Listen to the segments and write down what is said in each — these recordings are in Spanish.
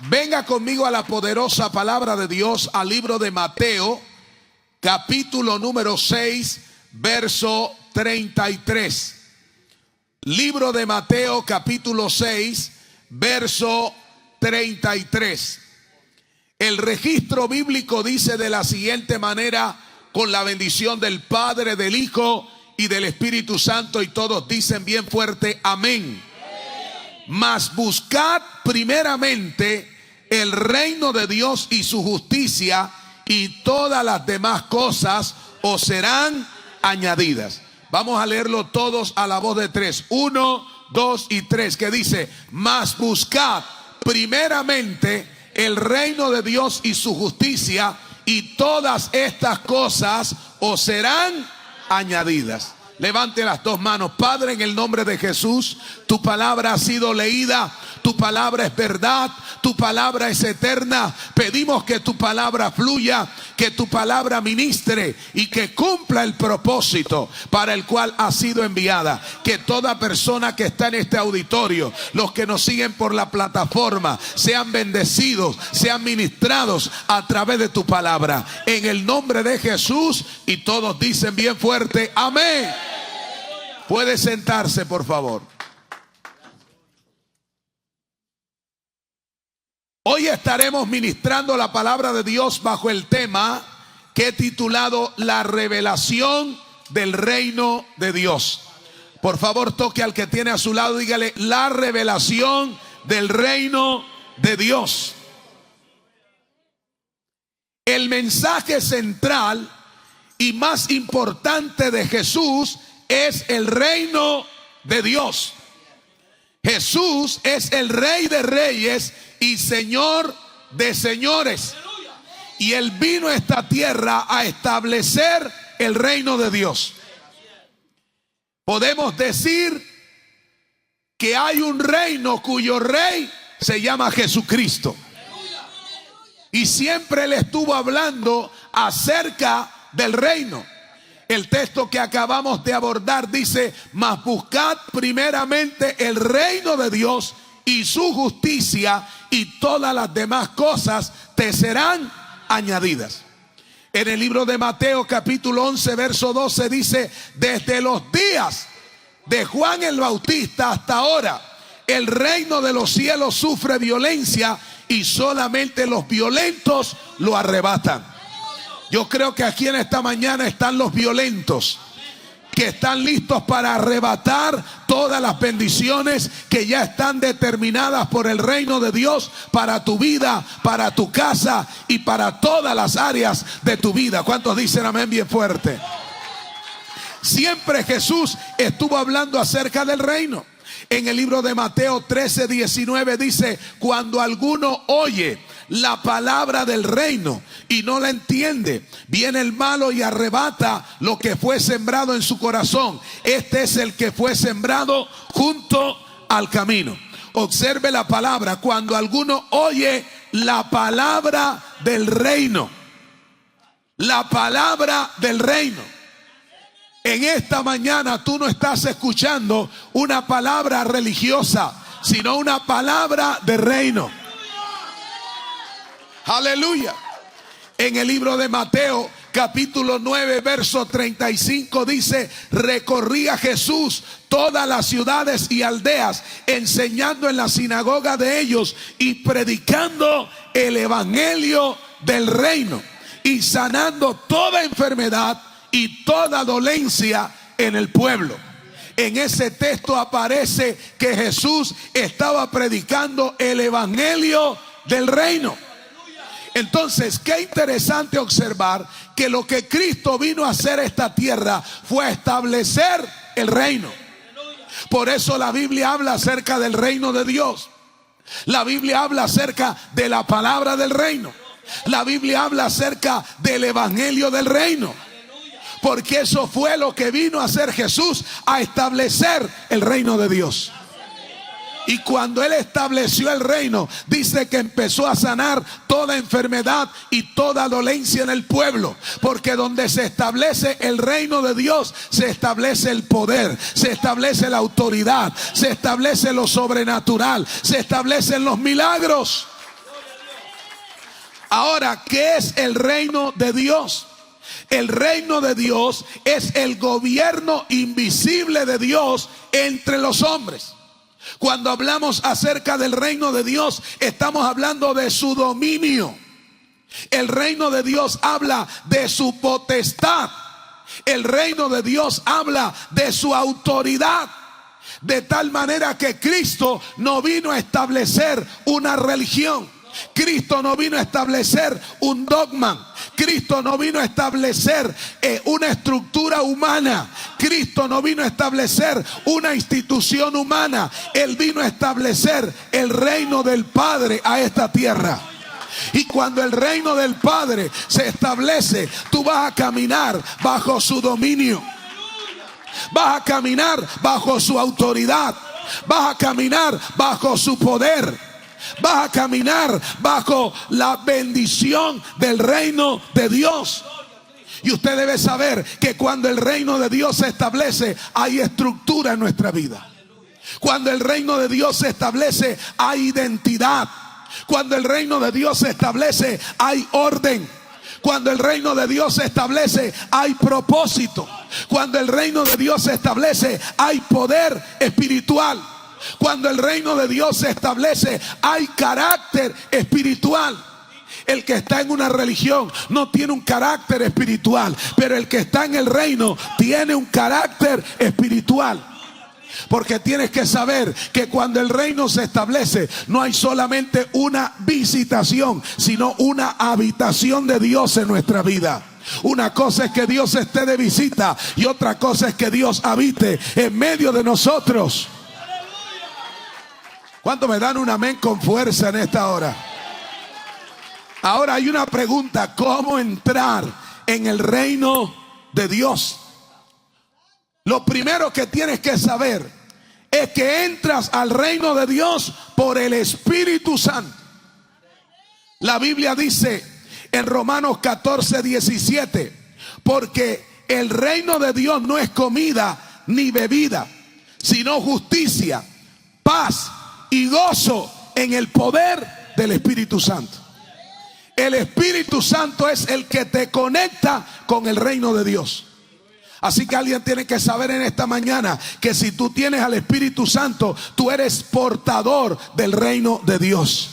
Venga conmigo a la poderosa palabra de Dios, al libro de Mateo, capítulo número 6, verso 33. Libro de Mateo, capítulo 6, verso 33. El registro bíblico dice de la siguiente manera, con la bendición del Padre, del Hijo y del Espíritu Santo, y todos dicen bien fuerte, amén. Mas buscad primeramente el reino de Dios y su justicia, y todas las demás cosas os serán añadidas. Vamos a leerlo todos a la voz de tres. 1, 2 y 3, que dice: mas buscad primeramente el reino de Dios y su justicia, y todas estas cosas os serán añadidas. Levante las dos manos. Padre, en el nombre de Jesús, tu palabra ha sido leída, tu palabra es verdad, tu palabra es eterna. Pedimos que tu palabra fluya, que tu palabra ministre y que cumpla el propósito para el cual ha sido enviada. Que toda persona que está en este auditorio, los que nos siguen por la plataforma, sean bendecidos, sean ministrados a través de tu palabra. En el nombre de Jesús, y todos dicen bien fuerte, amén. Puede sentarse, por favor. Hoy estaremos ministrando la palabra de Dios bajo el tema que he titulado La revelación del reino de Dios. Por favor, toque al que tiene a su lado, dígale: la revelación del reino de Dios. El mensaje central y más importante de Jesús es el reino de Dios. Jesús es el Rey de Reyes y Señor de señores. Y Él vino a esta tierra a establecer el reino de Dios. Podemos decir que hay un reino cuyo rey se llama Jesucristo. Y siempre Él estuvo hablando acerca del reino. El texto que acabamos de abordar dice: mas buscad primeramente el reino de Dios y su justicia, y todas las demás cosas te serán añadidas. En el libro de Mateo capítulo 11 verso 12 dice: desde los días de Juan el Bautista hasta ahora, el reino de los cielos sufre violencia, y solamente los violentos lo arrebatan. Yo creo que aquí en esta mañana están los violentos, que están listos para arrebatar todas las bendiciones que ya están determinadas por el reino de Dios para tu vida, para tu casa y para todas las áreas de tu vida. ¿Cuántos dicen amén bien fuerte? Siempre Jesús estuvo hablando acerca del reino. En el libro de Mateo 13, 19 dice: cuando alguno oye la palabra del reino y no la entiende, viene el malo y arrebata lo que fue sembrado en su corazón. Este es el que fue sembrado junto al camino. Observe la palabra: cuando alguno oye la palabra del reino. La palabra del reino. En esta mañana tú no estás escuchando una palabra religiosa, sino una palabra de reino. Aleluya. En el libro de Mateo capítulo 9 verso 35 dice: recorría Jesús todas las ciudades y aldeas, enseñando en la sinagoga de ellos y predicando el evangelio del reino, y sanando toda enfermedad y toda dolencia en el pueblo. En ese texto aparece que Jesús estaba predicando el evangelio del reino. Entonces, qué interesante observar que lo que Cristo vino a hacer a esta tierra fue establecer el reino. Por eso la Biblia habla acerca del reino de Dios. La Biblia habla acerca de la palabra del reino. La Biblia habla acerca del evangelio del reino. Porque eso fue lo que vino a hacer Jesús, a establecer el reino de Dios. Y cuando Él estableció el reino, dice que empezó a sanar toda enfermedad y toda dolencia en el pueblo. Porque donde se establece el reino de Dios, se establece el poder, se establece la autoridad, se establece lo sobrenatural, se establecen los milagros. Ahora, ¿qué es el reino de Dios? El reino de Dios es el gobierno invisible de Dios entre los hombres. Cuando hablamos acerca del reino de Dios, estamos hablando de su dominio. El reino de Dios habla de su potestad. El reino de Dios habla de su autoridad. De tal manera que Cristo no vino a establecer una religión. Cristo no vino a establecer un dogma. Cristo no vino a establecer una estructura humana. Cristo no vino a establecer una institución humana. Él vino a establecer el reino del Padre a esta tierra. Y cuando el reino del Padre se establece, tú vas a caminar bajo su dominio. Vas a caminar bajo su autoridad. Vas a caminar bajo su poder. Vas a caminar bajo la bendición del reino de Dios. Y usted debe saber que cuando el reino de Dios se establece, hay estructura en nuestra vida. Cuando el reino de Dios se establece, hay identidad. Cuando el reino de Dios se establece, hay orden. Cuando el reino de Dios se establece, hay propósito. Cuando el reino de Dios se establece, hay poder espiritual. Cuando el reino de Dios se establece, hay carácter espiritual. El que está en una religión no tiene un carácter espiritual, pero el que está en el reino tiene un carácter espiritual. Porque tienes que saber que cuando el reino se establece, no hay solamente una visitación, sino una habitación de Dios en nuestra vida. Una cosa es que Dios esté de visita y otra cosa es que Dios habite en medio de nosotros. ¿Cuánto me dan un amén con fuerza en esta hora? Ahora hay una pregunta: ¿cómo entrar en el reino de Dios? Lo primero que tienes que saber es que entras al reino de Dios por el Espíritu Santo. La Biblia dice en Romanos 14:17, porque el reino de Dios no es comida ni bebida, sino justicia, paz y gozo en el poder del Espíritu Santo. El Espíritu Santo es el que te conecta con el reino de Dios. Así que alguien tiene que saber en esta mañana que si tú tienes al Espíritu Santo, tú eres portador del reino de Dios.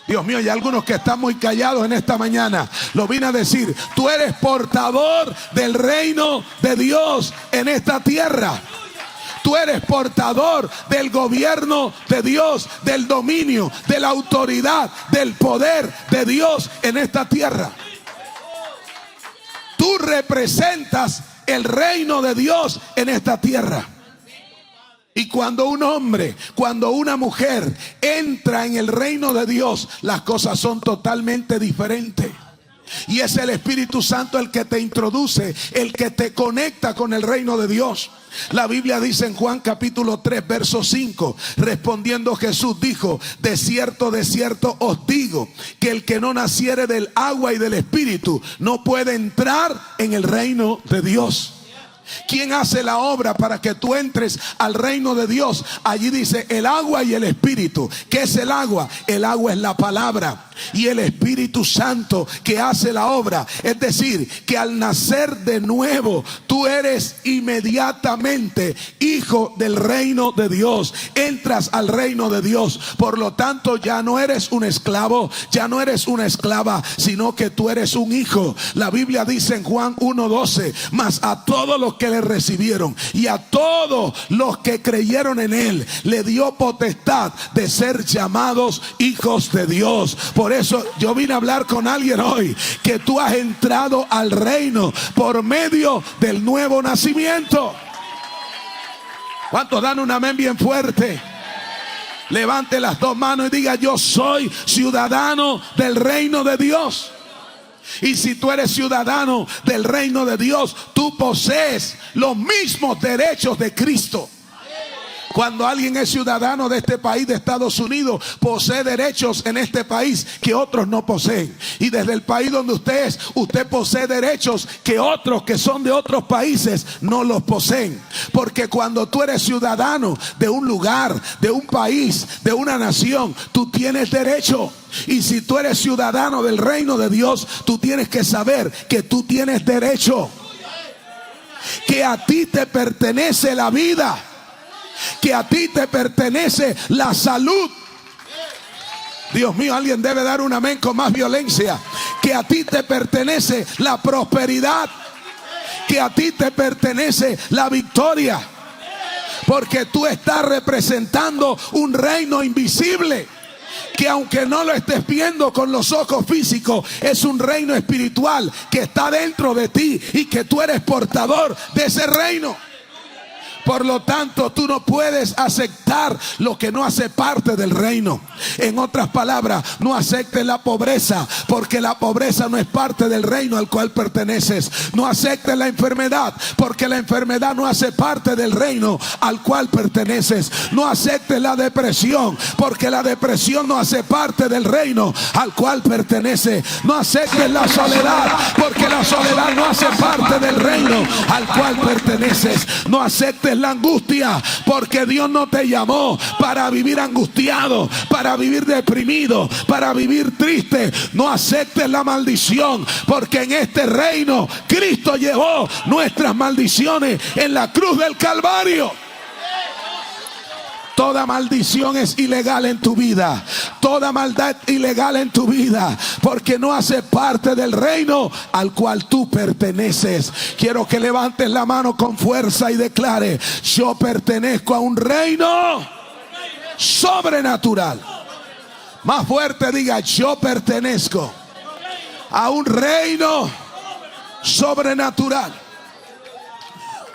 Dios mío, hay algunos que están muy callados en esta mañana. Lo vine a decir: tú eres portador del reino de Dios en esta tierra. Tú eres portador del gobierno de Dios, del dominio, de la autoridad, del poder de Dios en esta tierra. Tú representas el reino de Dios en esta tierra. Y cuando un hombre, cuando una mujer entra en el reino de Dios, las cosas son totalmente diferentes. Y es el Espíritu Santo el que te introduce, el que te conecta con el reino de Dios. La Biblia dice en Juan capítulo 3 verso 5, respondiendo Jesús dijo: de cierto os digo, que el que no naciere del agua y del Espíritu no puede entrar en el reino de Dios. ¿Quién hace la obra para que tú entres al reino de Dios? Allí dice el agua y el Espíritu. ¿Qué es el agua? El agua es la palabra. Y el Espíritu Santo que hace la obra. Es decir, que al nacer de nuevo, tú eres inmediatamente hijo del reino de Dios. Entras al reino de Dios. Por lo tanto, ya no eres un esclavo, ya no eres una esclava, sino que tú eres un hijo. La Biblia dice en Juan 1:12, mas a todos los que le recibieron y a todos los que creyeron en él, le dio potestad de ser llamados hijos de Dios. Por eso yo vine a hablar con alguien hoy, que tú has entrado al reino por medio del nuevo nacimiento. ¿Cuántos dan un amén bien fuerte? Levante las dos manos y diga: yo soy ciudadano del reino de Dios. Y si tú eres ciudadano del reino de Dios, tú posees los mismos derechos de Cristo. Cuando alguien es ciudadano de este país, de Estados Unidos, posee derechos en este país que otros no poseen. Y desde el país donde usted es, usted posee derechos que otros que son de otros países no los poseen. Porque cuando tú eres ciudadano de un lugar, de un país, de una nación, tú tienes derecho. Y si tú eres ciudadano del reino de Dios, tú tienes que saber que tú tienes derecho. Que a ti te pertenece la vida. Que a ti te pertenece la salud. Dios mío, alguien debe dar un amén con más violencia. Que a ti te pertenece la prosperidad. Que a ti te pertenece la victoria. Porque tú estás representando un reino invisible, que aunque no lo estés viendo con los ojos físicos, es un reino espiritual que está dentro de ti y que tú eres portador de ese reino. Por lo tanto, tú no puedes aceptar lo que no hace parte del reino. En otras palabras, no aceptes la pobreza, porque la pobreza no es parte del reino al cual perteneces. No aceptes la enfermedad, porque la enfermedad no hace parte del reino al cual perteneces. No aceptes la depresión, porque la depresión no hace parte del reino al cual pertenece. No aceptes la soledad, porque la soledad no hace parte del reino al cual perteneces. No aceptes la angustia, porque Dios no te llamó para vivir angustiado, para vivir deprimido, para vivir triste. No aceptes la maldición, porque en este reino Cristo llevó nuestras maldiciones en la cruz del Calvario. Toda maldición es ilegal en tu vida. Toda maldad ilegal en tu vida, porque no hace parte del reino al cual tú perteneces. Quiero que levantes la mano con fuerza y declare: yo pertenezco a un reino sobrenatural. Más fuerte diga: yo pertenezco a un reino sobrenatural.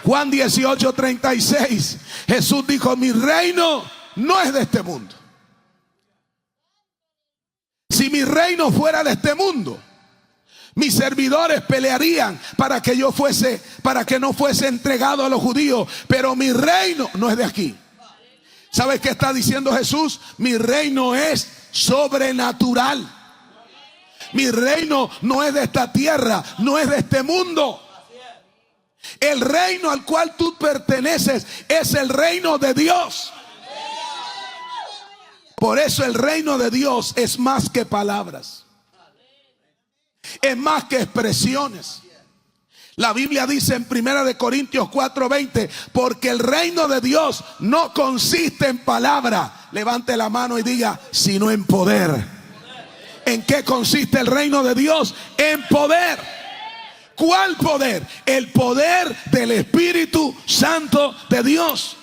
Juan 18:36, Jesús dijo: mi reino no es de este mundo. Si mi reino fuera de este mundo, mis servidores pelearían para que no fuese entregado a los judíos. Pero mi reino no es de aquí. ¿Sabes qué está diciendo Jesús? Mi reino es sobrenatural. Mi reino no es de esta tierra, no es de este mundo. El reino al cual tú perteneces es el reino de Dios. Por eso el reino de Dios es más que palabras, es más que expresiones. La Biblia dice en 1 Corintios 4:20, porque el reino de Dios no consiste en palabra. Levante la mano y diga: sino en poder. ¿En qué consiste el reino de Dios? En poder. ¿Cuál poder? El poder del Espíritu Santo de Dios.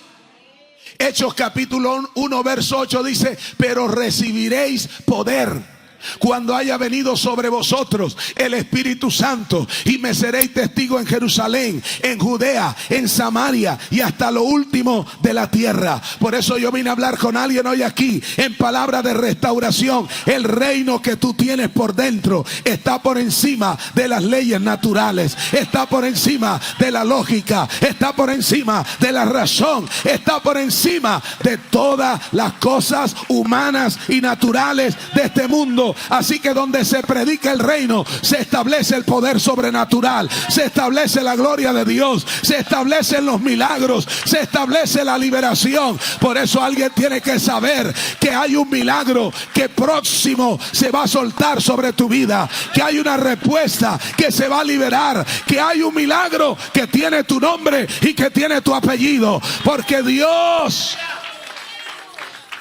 Hechos capítulo 1 verso 8 dice: pero recibiréis poder cuando haya venido sobre vosotros el Espíritu Santo, y me seréis testigo en Jerusalén, en Judea, en Samaria y hasta lo último de la tierra. Por eso yo vine a hablar con alguien hoy aquí en palabra de restauración. El reino que tú tienes por dentro está por encima de las leyes naturales, está por encima de la lógica, está por encima de la razón, está por encima de todas las cosas humanas y naturales de este mundo. Así que donde se predica el reino, se establece el poder sobrenatural, se establece la gloria de Dios, se establecen los milagros, se establece la liberación. Por eso alguien tiene que saber que hay un milagro que próximo se va a soltar sobre tu vida, que hay una respuesta que se va a liberar, que hay un milagro que tiene tu nombre y que tiene tu apellido, porque Dios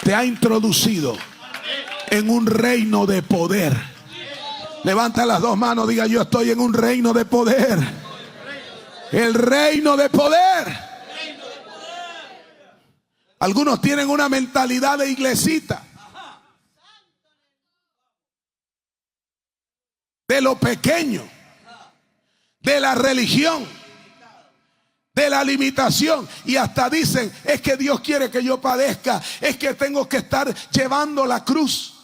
te ha introducido en un reino de poder. Levanta las dos manos, diga: yo estoy en un reino de poder. El reino de poder. Algunos tienen una mentalidad de iglesita, de lo pequeño, de la religión, de la limitación, y hasta dicen: es que Dios quiere que yo padezca, es que tengo que estar llevando la cruz.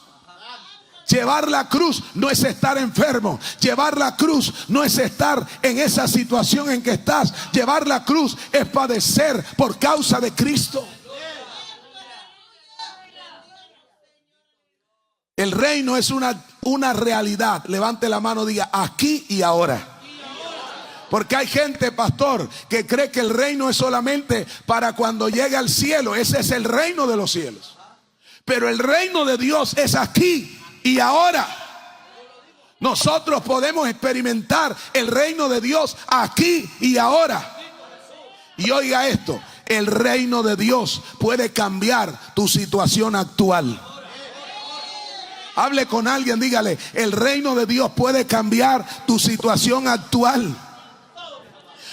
Llevar la cruz no es estar enfermo. Llevar la cruz no es estar en esa situación en que estás. Llevar la cruz es padecer por causa de Cristo. El reino es una realidad. Levante la mano, diga aquí y ahora. Porque hay gente, pastor, que cree que el reino es solamente para cuando llegue al cielo. Ese es el reino de los cielos. Pero el reino de Dios es aquí y ahora. Nosotros podemos experimentar el reino de Dios aquí y ahora. Y oiga esto, el reino de Dios puede cambiar tu situación actual. Hable con alguien, dígale, el reino de Dios puede cambiar tu situación actual.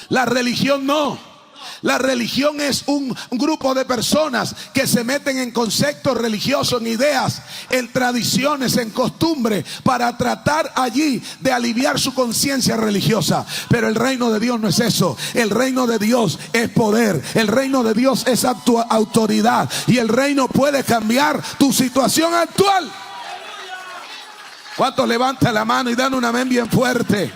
La religión no. La religión es un grupo de personas que se meten en conceptos religiosos, en ideas, en tradiciones, en costumbres, para tratar allí de aliviar su conciencia religiosa. Pero el reino de Dios no es eso. El reino de Dios es poder. El reino de Dios es autoridad. Y el reino puede cambiar tu situación actual. ¿Cuántos levantan la mano y dan un amén bien fuerte?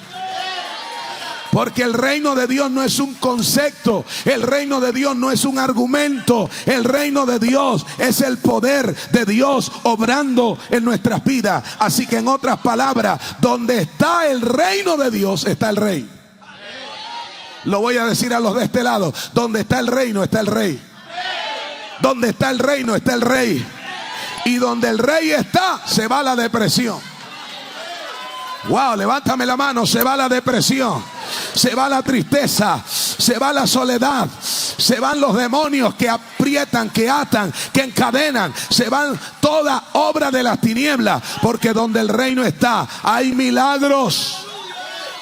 Porque el reino de Dios no es un concepto, el reino de Dios no es un argumento, el reino de Dios es el poder de Dios obrando en nuestras vidas. Así que en otras palabras, donde está el reino de Dios está el rey. Lo voy a decir a los de este lado, donde está el reino está el rey. Donde está el reino está el rey. Y donde el rey está, se va la depresión. Wow, levántame la mano, se va la depresión, se va la tristeza, se va la soledad, se van los demonios que aprietan, que atan, que encadenan, se van toda obra de las tinieblas, porque donde el reino está, hay milagros,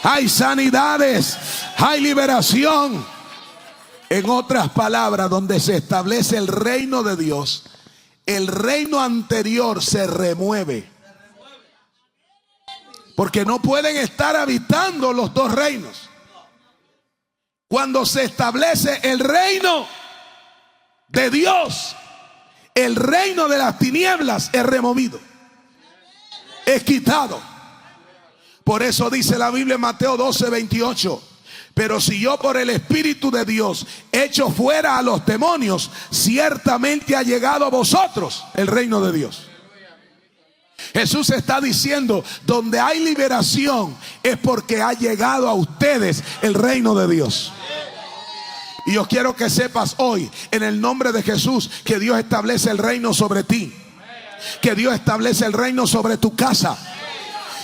hay sanidades, hay liberación. En otras palabras, donde se establece el reino de Dios, el reino anterior se remueve. Porque no pueden estar habitando los dos reinos. Cuando se establece el reino de Dios, el reino de las tinieblas es removido, es quitado. Por eso dice la Biblia en Mateo 12:28: pero si yo por el Espíritu de Dios echo fuera a los demonios, ciertamente ha llegado a vosotros el reino de Dios. Jesús está diciendo, donde hay liberación es porque ha llegado a ustedes el reino de Dios. Y yo quiero que sepas hoy, en el nombre de Jesús, que Dios establece el reino sobre ti, que Dios establece el reino sobre tu casa.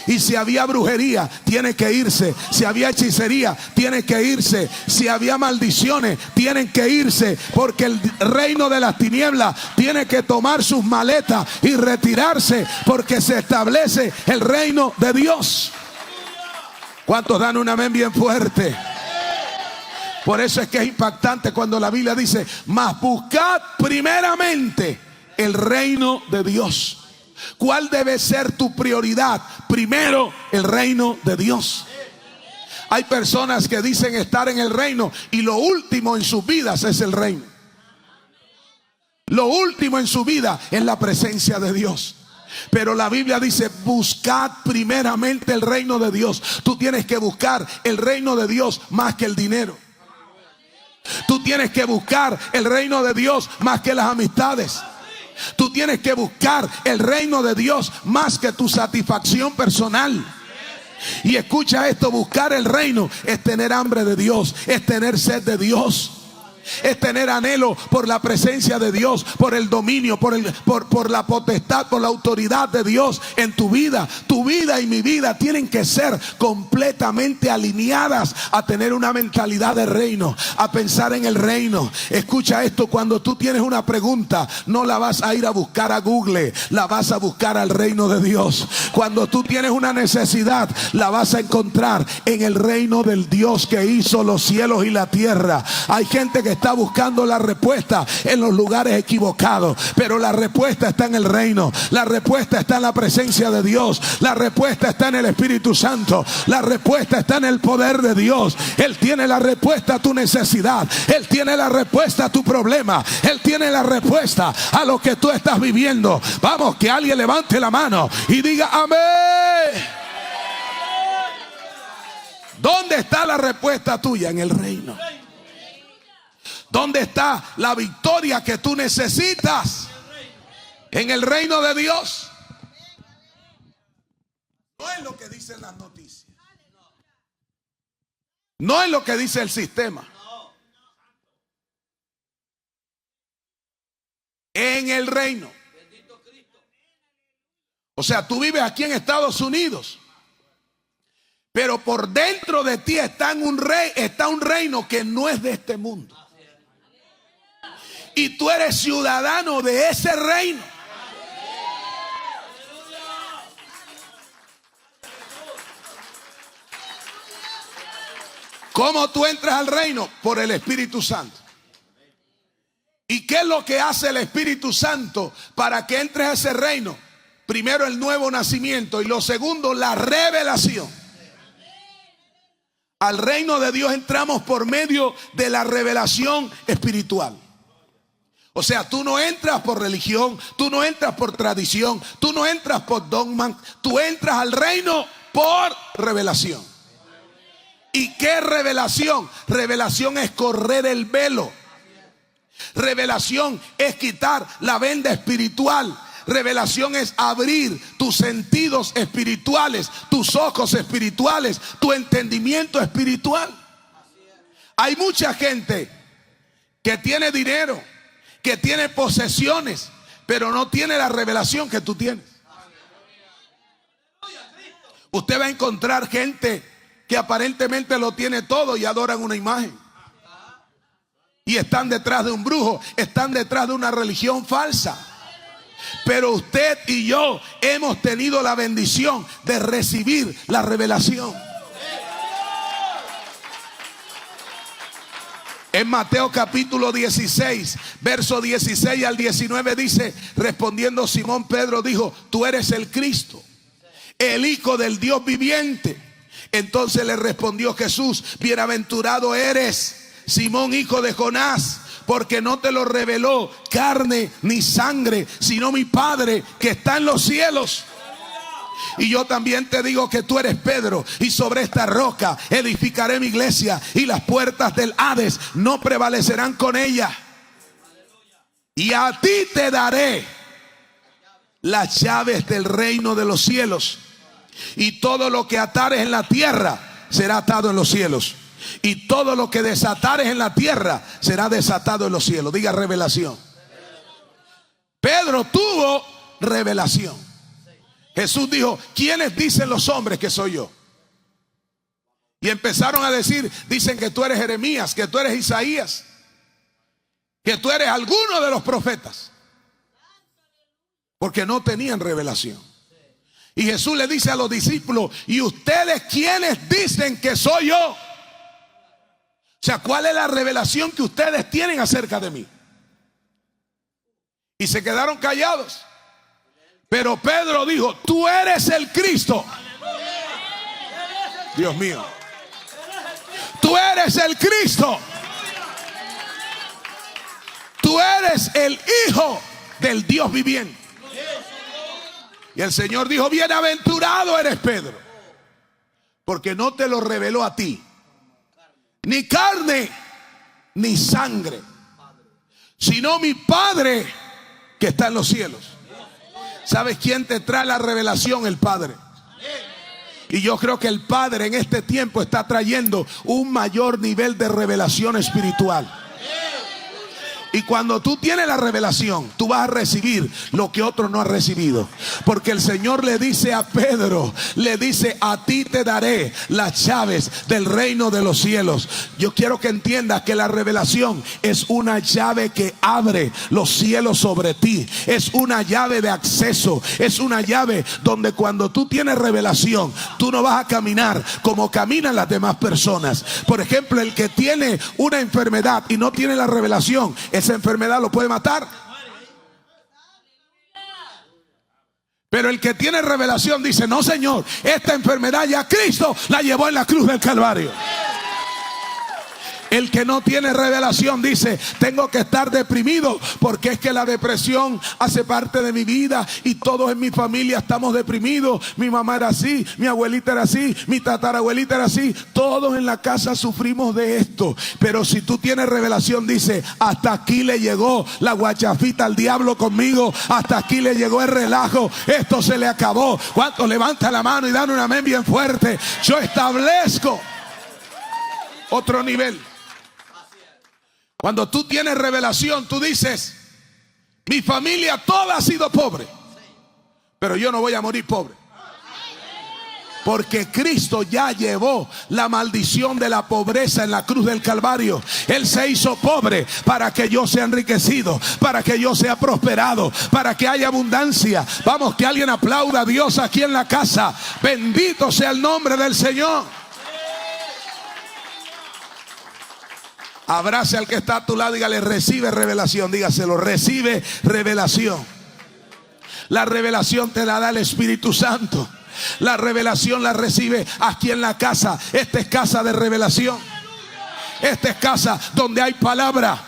Y si había brujería, tiene que irse. Si había hechicería, tiene que irse. Si había maldiciones, tienen que irse. Porque el reino de las tinieblas tiene que tomar sus maletas y retirarse, porque se establece el reino de Dios. ¿Cuántos dan un amén bien fuerte? Por eso es que es impactante cuando la Biblia dice: mas buscad primeramente el reino de Dios. ¿Cuál debe ser tu prioridad? Primero, el reino de Dios. Hay personas que dicen estar en el reino y lo último en sus vidas es el reino. Lo último en su vida es la presencia de Dios. Pero la Biblia dice: buscad primeramente el reino de Dios. Tú tienes que buscar el reino de Dios más que el dinero. Tú tienes que buscar el reino de Dios más que las amistades. Tú tienes que buscar el reino de Dios más que tu satisfacción personal. Y escucha esto: buscar el reino es tener hambre de Dios, es tener sed de Dios, es tener anhelo por la presencia de Dios, por el dominio, por la potestad, por la autoridad de Dios en tu vida. Tu vida y mi vida tienen que ser completamente alineadas a tener una mentalidad de reino, a pensar en el reino. Escucha esto: cuando tú tienes una pregunta, no la vas a ir a buscar a Google, la vas a buscar al reino de Dios. Cuando tú tienes una necesidad, la vas a encontrar en el reino del Dios que hizo los cielos y la tierra. Hay gente que está buscando la respuesta en los lugares equivocados, pero la respuesta está en el reino. La respuesta está en la presencia de Dios. La respuesta está en el Espíritu Santo. La respuesta está en el poder de Dios. Él tiene la respuesta a tu necesidad. Él tiene la respuesta a tu problema. Él tiene la respuesta a lo que tú estás viviendo. Vamos, que alguien levante la mano y diga amén. ¿Dónde está la respuesta tuya? En el reino. ¿Dónde está la victoria que tú necesitas? En el reino de Dios. es lo que dicen las noticias. No es lo que dice el sistema. En el reino. O sea, tú vives aquí en Estados Unidos, pero por dentro de ti está un reino que no es de este mundo. Y tú eres ciudadano de ese reino. ¿Cómo tú entras al reino? Por el Espíritu Santo. ¿Y qué es lo que hace el Espíritu Santo para que entres a ese reino? Primero, el nuevo nacimiento, y lo segundo, la revelación. Al reino de Dios entramos por medio de la revelación espiritual. O sea, tú no entras por religión, tú no entras por tradición, tú no entras por dogma, tú entras al reino por revelación. ¿Y qué revelación? Revelación es correr el velo. Revelación es quitar la venda espiritual. Revelación es abrir tus sentidos espirituales, tus ojos espirituales, tu entendimiento espiritual. Hay mucha gente que tiene dinero, que tiene posesiones, pero no tiene la revelación que tú tienes. Usted va a encontrar gente que aparentemente lo tiene todo y adoran una imagen. Y están detrás de un brujo, están detrás de una religión falsa. Pero usted y yo hemos tenido la bendición de recibir la revelación. En Mateo capítulo 16, verso 16 al 19 dice: respondiendo Simón Pedro dijo: tú eres el Cristo, el Hijo del Dios viviente. Entonces le respondió Jesús: bienaventurado eres, Simón, hijo de Jonás, porque no te lo reveló carne ni sangre, sino mi Padre que está en los cielos. Y yo también te digo que tú eres Pedro, y sobre esta roca edificaré mi iglesia, y las puertas del Hades no prevalecerán con ella. Y a ti te daré las llaves del reino de los cielos. Y todo lo que atares en la tierra será atado en los cielos, y todo lo que desatares en la tierra será desatado en los cielos. Diga revelación. Pedro tuvo revelación. Jesús dijo: ¿quiénes dicen los hombres que soy yo? Y empezaron a decir: dicen que tú eres Jeremías, que tú eres Isaías, que tú eres alguno de los profetas. Porque no tenían revelación. Y Jesús le dice a los discípulos: ¿y ustedes quiénes dicen que soy yo? O sea, ¿cuál es la revelación que ustedes tienen acerca de mí? Y se quedaron callados. Pero Pedro dijo: tú eres el Cristo. Dios mío, tú eres el Cristo. Tú eres el Hijo del Dios viviente. Y el Señor dijo: bienaventurado eres Pedro, porque no te lo reveló a ti ni carne ni sangre, sino mi Padre que está en los cielos. ¿Sabes quién te trae la revelación? El Padre. Y yo creo que el Padre en este tiempo está trayendo un mayor nivel de revelación espiritual. Y cuando tú tienes la revelación, tú vas a recibir lo que otro no ha recibido. Porque el Señor le dice a Pedro, le dice: a ti te daré las llaves del reino de los cielos. Yo quiero que entiendas que la revelación es una llave que abre los cielos sobre ti. Es una llave de acceso. Es una llave donde cuando tú tienes revelación, tú no vas a caminar como caminan las demás personas. Por ejemplo, el que tiene una enfermedad y no tiene la revelación, esa enfermedad lo puede matar. Pero el que tiene revelación dice: no, Señor, esta enfermedad ya Cristo la llevó en la cruz del Calvario. El que no tiene revelación dice: tengo que estar deprimido porque es que la depresión hace parte de mi vida y todos en mi familia estamos deprimidos. Mi mamá era así, mi abuelita era así, mi tatarabuelita era así. Todos en la casa sufrimos de esto. Pero si tú tienes revelación, dice: hasta aquí le llegó la guachafita al diablo conmigo, hasta aquí le llegó el relajo, esto se le acabó. ¿Cuántos levantan la mano y dan un amén bien fuerte? Yo establezco otro nivel. Cuando tú tienes revelación, tú dices: mi familia toda ha sido pobre, pero yo no voy a morir pobre, porque Cristo ya llevó la maldición de la pobreza en la cruz del Calvario. Él se hizo pobre para que yo sea enriquecido, para que yo sea prosperado, para que haya abundancia. Vamos, que alguien aplauda a Dios aquí en la casa. Bendito sea el nombre del Señor. Abrace al que está a tu lado, dígale: recibe revelación. Dígaselo: recibe revelación. La revelación te la da el Espíritu Santo. La revelación la recibe aquí en la casa. Esta es casa de revelación. Esta es casa donde hay palabra.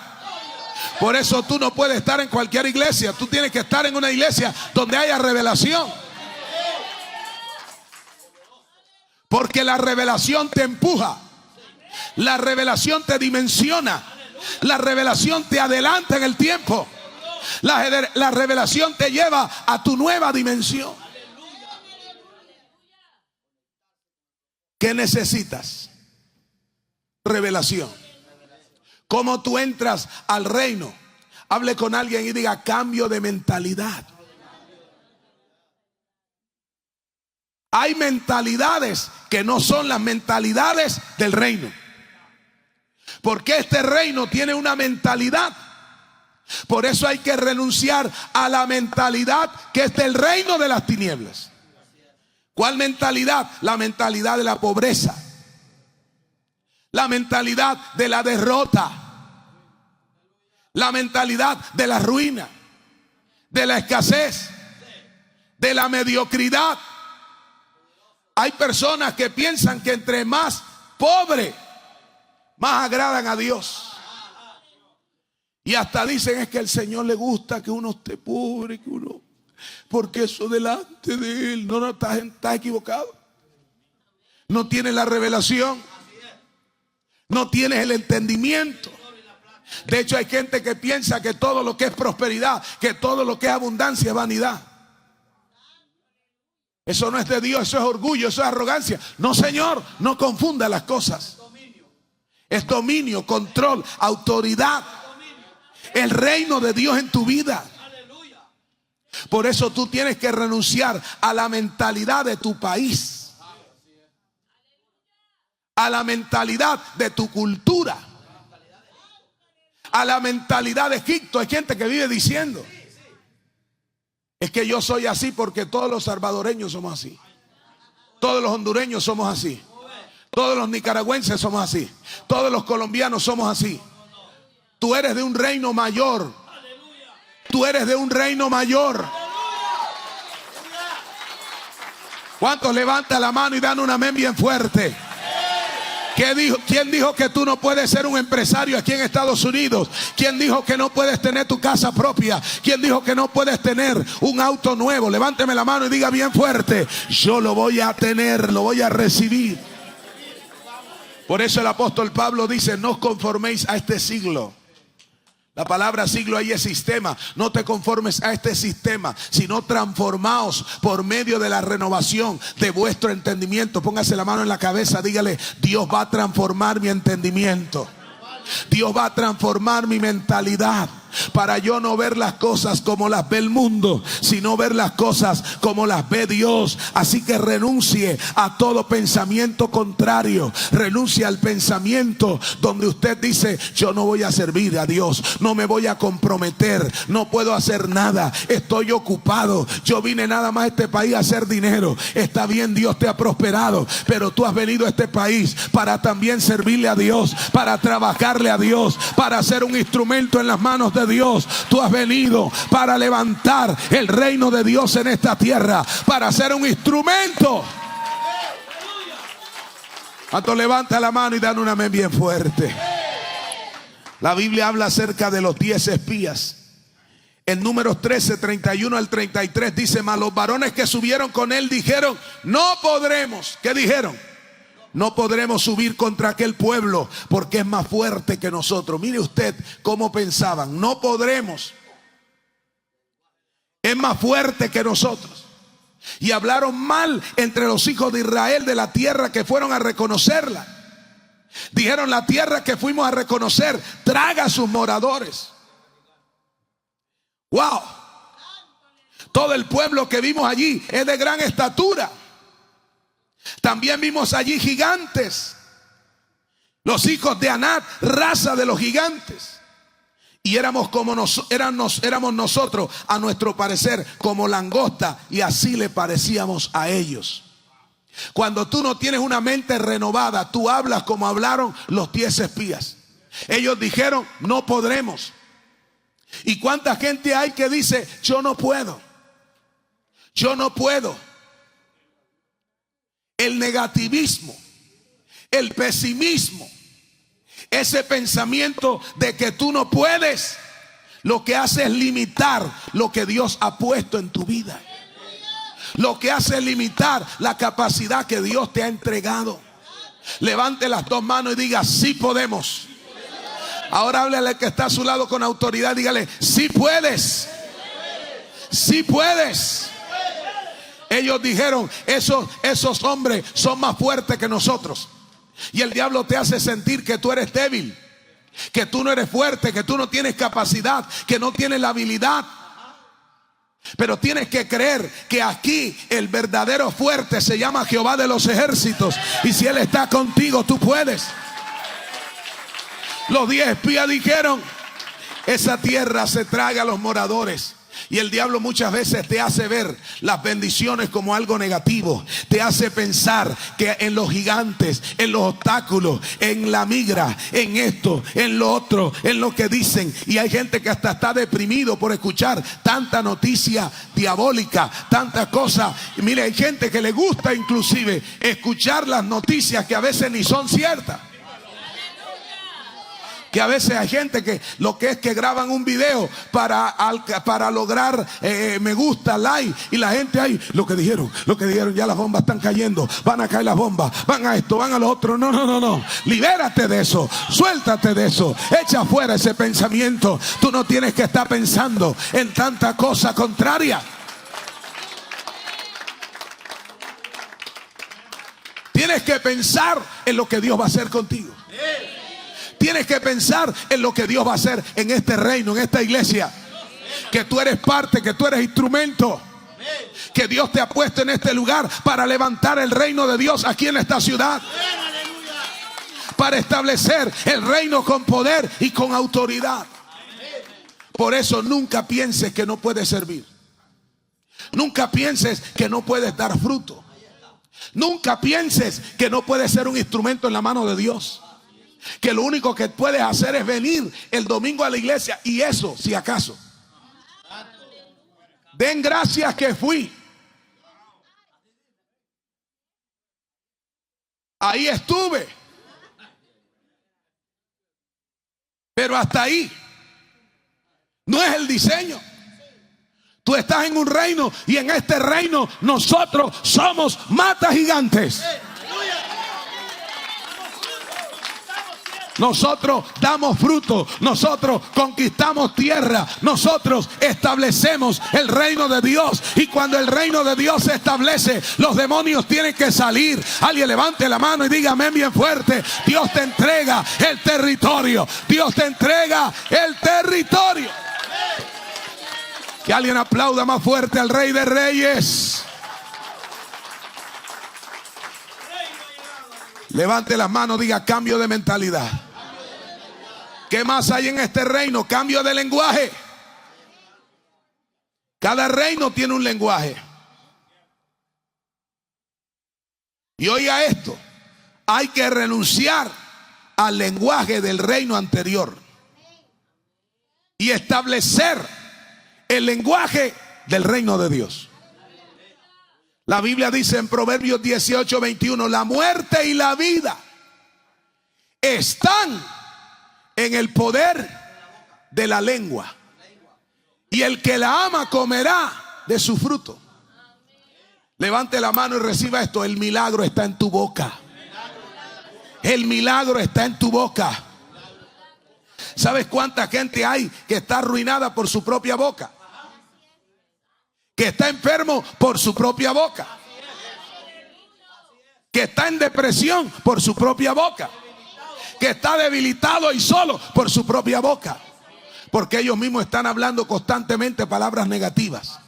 Por eso tú no puedes estar en cualquier iglesia. Tú tienes que estar en una iglesia donde haya revelación. Porque la revelación te empuja. La revelación te dimensiona. La revelación te adelanta en el tiempo. La revelación te lleva a tu nueva dimensión. ¿Qué necesitas? Revelación. ¿Cómo tú entras al reino? Hable con alguien y diga: cambio de mentalidad. Hay mentalidades que no son las mentalidades del reino. Porque este reino tiene una mentalidad. Por eso hay que renunciar a la mentalidad que es del reino de las tinieblas. ¿Cuál mentalidad? La mentalidad de la pobreza. La mentalidad de la derrota. La mentalidad de la ruina. De la escasez. De la mediocridad. Hay personas que piensan que entre más pobre, más agradan a Dios. Y hasta dicen: es que al Señor le gusta que uno esté pobre, que uno, porque eso delante de Él. No, estás equivocado. No tienes la revelación. No tienes el entendimiento. De hecho, hay gente que piensa que todo lo que es prosperidad, que todo lo que es abundancia es vanidad. Eso no es de Dios, eso es orgullo, eso es arrogancia. No, Señor, no confunda las cosas. Es dominio, control, autoridad. El reino de Dios en tu vida. Por eso tú tienes que renunciar a la mentalidad de tu país, a la mentalidad de tu cultura, a la mentalidad de Egipto. Hay gente que vive diciendo: es que yo soy así porque todos los salvadoreños somos así, todos los hondureños somos así, todos los nicaragüenses somos así, todos los colombianos somos así. Tú eres de un reino mayor. Tú eres de un reino mayor. ¿Cuántos levantan la mano y dan un amén bien fuerte? ¿Quién dijo que tú no puedes ser un empresario aquí en Estados Unidos? ¿Quién dijo que no puedes tener tu casa propia? ¿Quién dijo que no puedes tener un auto nuevo? Levánteme la mano y diga bien fuerte: yo lo voy a tener, lo voy a recibir. Por eso el apóstol Pablo dice: no os conforméis a este siglo. La palabra siglo ahí es sistema. No te conformes a este sistema, sino transformaos por medio de la renovación de vuestro entendimiento. Póngase la mano en la cabeza, dígale: Dios va a transformar mi entendimiento. Dios va a transformar mi mentalidad, para yo no ver las cosas como las ve el mundo, sino ver las cosas como las ve Dios. Así que renuncie a todo pensamiento contrario. Renuncie al pensamiento donde usted dice: yo no voy a servir a Dios, no me voy a comprometer, no puedo hacer nada, estoy ocupado, yo vine nada más a este país a hacer dinero. Está bien, Dios te ha prosperado, pero tú has venido a este país para también servirle a Dios, para trabajarle a Dios, para ser un instrumento en las manos de Dios. Tú has venido para levantar el reino de Dios en esta tierra, para ser un instrumento. ¿Cuánto levanta la mano y dan un amén bien fuerte? La Biblia habla acerca de los 10 espías. En Números 13, 31 al 33 dice: mas los varones que subieron con él dijeron: no podremos. ¿Qué dijeron? No podremos subir contra aquel pueblo porque es más fuerte que nosotros. Mire usted cómo pensaban: no podremos, es más fuerte que nosotros. Y hablaron mal entre los hijos de Israel de la tierra que fueron a reconocerla. Dijeron: la tierra que fuimos a reconocer traga a sus moradores. Wow. Todo el pueblo que vimos allí es de gran estatura. También vimos allí gigantes, los hijos de Anat, raza de los gigantes. Y éramos nosotros, a nuestro parecer, como langosta, y así le parecíamos a ellos. Cuando tú no tienes una mente renovada, tú hablas como hablaron los 10 espías. Ellos dijeron: no podremos. ¿Y cuánta gente hay que dice: yo no puedo? Yo no puedo. El negativismo, el pesimismo, ese pensamiento de que tú no puedes, lo que hace es limitar lo que Dios ha puesto en tu vida. Lo que hace es limitar la capacidad que Dios te ha entregado. Levante las dos manos y diga: sí podemos. Ahora háblale al que está a su lado con autoridad, dígale: sí puedes. Sí puedes. Ellos dijeron: esos hombres son más fuertes que nosotros. Y el diablo te hace sentir que tú eres débil, que tú no eres fuerte, que tú no tienes capacidad, que no tienes la habilidad. Pero tienes que creer que aquí el verdadero fuerte se llama Jehová de los ejércitos. Y si Él está contigo, tú puedes. Los 10 espías dijeron: esa tierra se traga a los moradores. Y el diablo muchas veces te hace ver las bendiciones como algo negativo. Te hace pensar que en los gigantes, en los obstáculos, en la migra, en esto, en lo otro, en lo que dicen. Y hay gente que hasta está deprimido por escuchar tanta noticia diabólica, tanta cosa. Y mire, hay gente que le gusta inclusive escuchar las noticias que a veces ni son ciertas. Que a veces hay gente que lo que es que graban un video para lograr me gusta, like. Y la gente ahí, lo que dijeron, ya las bombas están cayendo. Van a caer las bombas, van a esto, van a lo otro. No. Libérate de eso, suéltate de eso. Echa fuera ese pensamiento. Tú no tienes que estar pensando en tanta cosa contraria. Tienes que pensar en lo que Dios va a hacer contigo. Tienes que pensar en lo que Dios va a hacer en este reino, en esta iglesia. Que tú eres parte, que tú eres instrumento. Que Dios te ha puesto en este lugar para levantar el reino de Dios aquí en esta ciudad. Para establecer el reino con poder y con autoridad. Por eso nunca pienses que no puedes servir. Nunca pienses que no puedes dar fruto. Nunca pienses que no puedes ser un instrumento en la mano de Dios. Que lo único que puedes hacer es venir el domingo a la iglesia. Y eso, si acaso. Den gracias que fui. Ahí estuve. Pero hasta ahí. No es el diseño. Tú estás en un reino y en este reino nosotros somos matas gigantes. Nosotros damos fruto, nosotros conquistamos tierra, nosotros establecemos el reino de Dios. Y cuando el reino de Dios se establece, los demonios tienen que salir. Alguien levante la mano y diga amén bien fuerte. Dios te entrega el territorio. Dios te entrega el territorio. Que alguien aplauda más fuerte al Rey de Reyes. Levante las manos, diga cambio de mentalidad. ¿Qué más hay en este reino? Cambio de lenguaje. Cada reino tiene un lenguaje. Y oiga esto, hay que renunciar al lenguaje del reino anterior y establecer el lenguaje del reino de Dios. La Biblia dice en Proverbios 18:21, la muerte y la vida están en el poder de la lengua. Y el que la ama comerá de su fruto. Levante la mano y reciba esto. El milagro está en tu boca. El milagro está en tu boca. ¿Sabes cuánta gente hay que está arruinada por su propia boca? Que está enfermo por su propia boca. Que está en depresión por su propia boca. Que está debilitado y solo por su propia boca. Porque ellos mismos están hablando constantemente palabras negativas.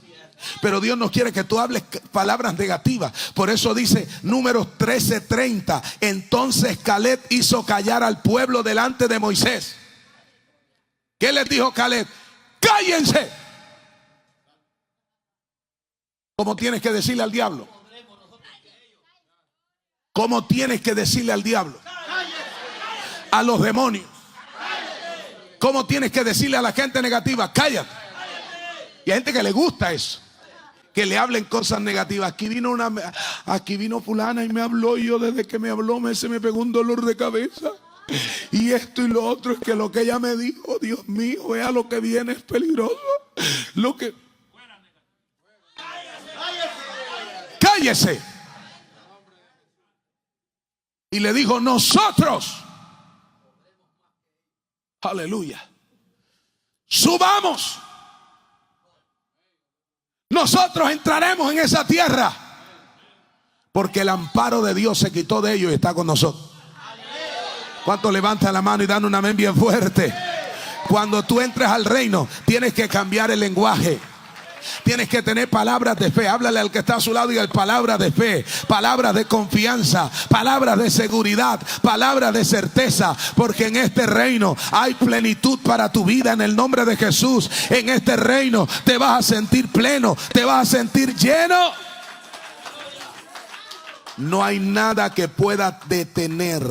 Pero Dios no quiere que tú hables palabras negativas. Por eso dice Números 13:30. Entonces Caleb hizo callar al pueblo delante de Moisés. ¿Qué les dijo Caleb? ¡Cállense! ¿Cómo tienes que decirle al diablo? ¿Cómo tienes que decirle al diablo? A los demonios. ¿Cómo tienes que decirle a la gente negativa? Cállate. Y hay gente que le gusta eso, que le hablen cosas negativas. Aquí vino fulana y me habló, y yo desde que me habló se me pegó un dolor de cabeza. Y esto y lo otro, es que lo que ella me dijo, Dios mío, vea lo que viene, es peligroso. Cállese. Y le dijo, nosotros, aleluya, subamos. Nosotros entraremos en esa tierra, porque el amparo de Dios se quitó de ellos y está con nosotros. ¿Cuántos levantan la mano y dan un amén bien fuerte? Cuando tú entres al reino, tienes que cambiar el lenguaje. Tienes que tener palabras de fe. Háblale al que está a su lado y diga palabras de fe, palabras de confianza, palabras de seguridad, palabras de certeza. Porque en este reino hay plenitud para tu vida en el nombre de Jesús. En este reino te vas a sentir pleno, te vas a sentir lleno. No hay nada que pueda detener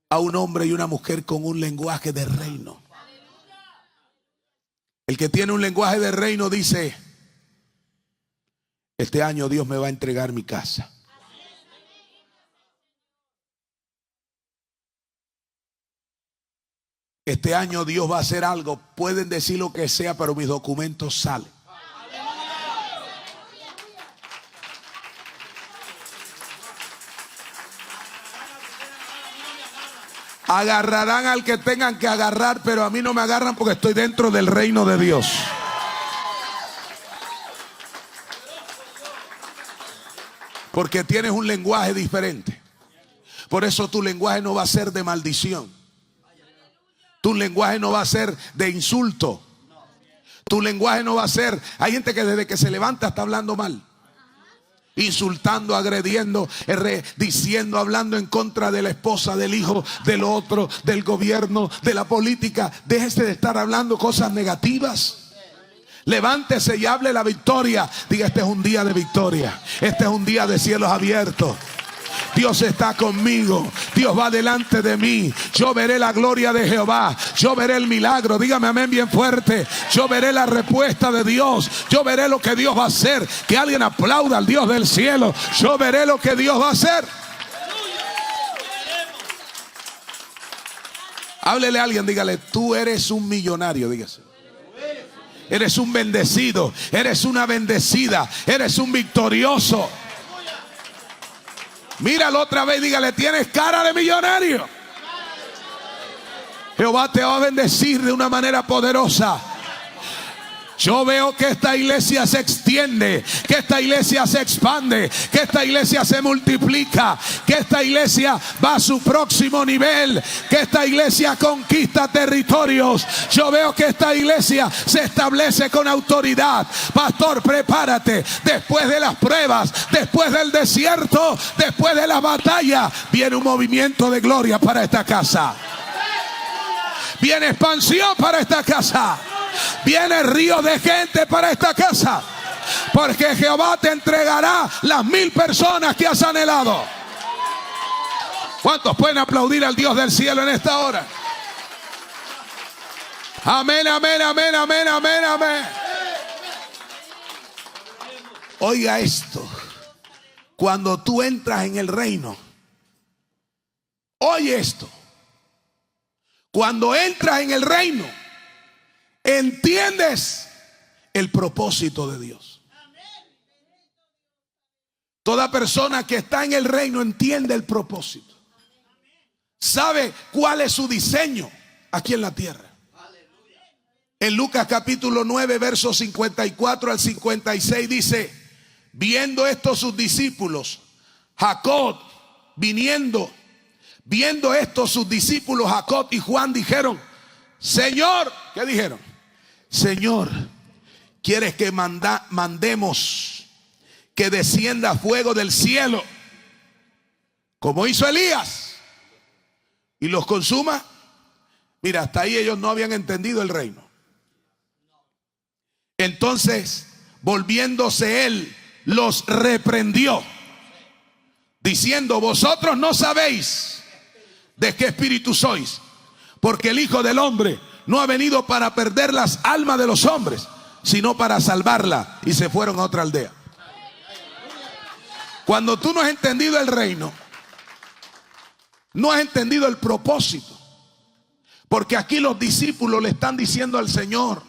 a un hombre y una mujer con un lenguaje de reino. El que tiene un lenguaje de reino dice: este año Dios me va a entregar mi casa. Este año Dios va a hacer algo. Pueden decir lo que sea, pero mis documentos salen. Agarrarán al que tengan que agarrar, pero a mí no me agarran porque estoy dentro del reino de Dios. Porque tienes un lenguaje diferente. Por eso tu lenguaje no va a ser de maldición. Tu lenguaje no va a ser de insulto. Tu lenguaje no va a ser... Hay gente que desde que se levanta está hablando mal, insultando, agrediendo, diciendo, hablando en contra de la esposa, del hijo, del otro, del gobierno, de la política. Déjese de estar hablando cosas negativas. Levántese y hable la victoria. Diga: este es un día de victoria. Este es un día de cielos abiertos. Dios está conmigo. Dios va delante de mí. Yo veré la gloria de Jehová. Yo veré el milagro. Dígame amén bien fuerte. Yo veré la respuesta de Dios. Yo veré lo que Dios va a hacer. Que alguien aplauda al Dios del cielo. Yo veré lo que Dios va a hacer. Háblele a alguien, dígale: tú eres un millonario. Dígase: eres un bendecido. Eres una bendecida. Eres un victorioso. Míralo otra vez, dígale: tienes cara de millonario. Jehová te va a bendecir de una manera poderosa. Yo veo que esta iglesia se extiende, que esta iglesia se expande, que esta iglesia se multiplica, que esta iglesia va a su próximo nivel, que esta iglesia conquista territorios. Yo veo que esta iglesia se establece con autoridad. Pastor, prepárate. Después de las pruebas, después del desierto, después de la batalla, viene un movimiento de gloria para esta casa. Viene expansión para esta casa. Viene río de gente para esta casa. Porque Jehová te entregará las 1000 personas que has anhelado. ¿Cuántos pueden aplaudir al Dios del cielo en esta hora? Amén, amén, amén, amén, amén, amén. Oiga esto. Cuando tú entras en el reino, oye esto. Cuando entras en el reino, entiendes el propósito de Dios. Toda persona que está en el reino entiende el propósito. Sabe cuál es su diseño aquí en la tierra. En Lucas capítulo 9, versos 54 al 56 dice: viendo esto sus discípulos, Jacob, viendo esto sus discípulos, Jacob y Juan dijeron: Señor, ¿qué dijeron? Señor, ¿quieres que mandemos que descienda fuego del cielo, como hizo Elías, y los consuma? Mira, hasta ahí ellos no habían entendido el reino. Entonces, volviéndose él, los reprendió, diciendo: vosotros no sabéis de qué espíritu sois, porque el Hijo del Hombre no ha venido para perder las almas de los hombres, sino para salvarla. Y se fueron a otra aldea. Cuando tú no has entendido el reino, no has entendido el propósito. Porque aquí los discípulos le están diciendo al Señor: